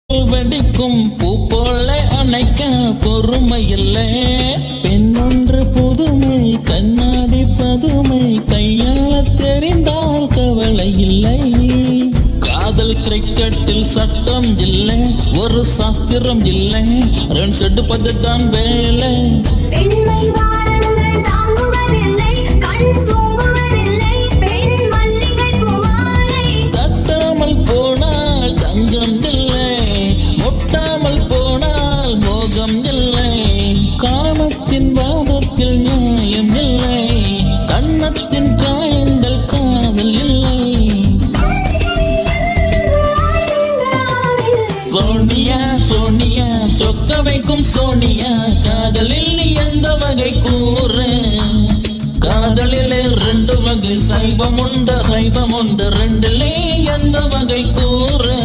வெடிக்கும் பூ போல அணைக்க பொறுமை இல்லை. பெண்ணொன்று புதுமை கண்ணாடி பதுமை கையாள தெரிந்தால் கவலை இல்லை. காதல் கிரிக்கெட்டில் சட்டம் இல்லை, ஒரு சாஸ்திரம் இல்லை, ரன்ஸ் எடுப்பது தான் வேலை. தட்டாமல் போனால் தங்கம் இல்லை, முட்டாமல் போனால் மோகம் இல்லை. காமத்தின் வாதத்தில் நியாயம் இல்லை, கன்னத்தின் காயங்கள் காதல் இல்லை. சோனியா சோனியா சொக்க வைக்கும் சோனியா, காதலில் நீ எந்த வகை கூறு? காதலிலே ரெண்டு வகை, சைவம் உண்டு ரெண்டிலே எந்த வகை கூறு?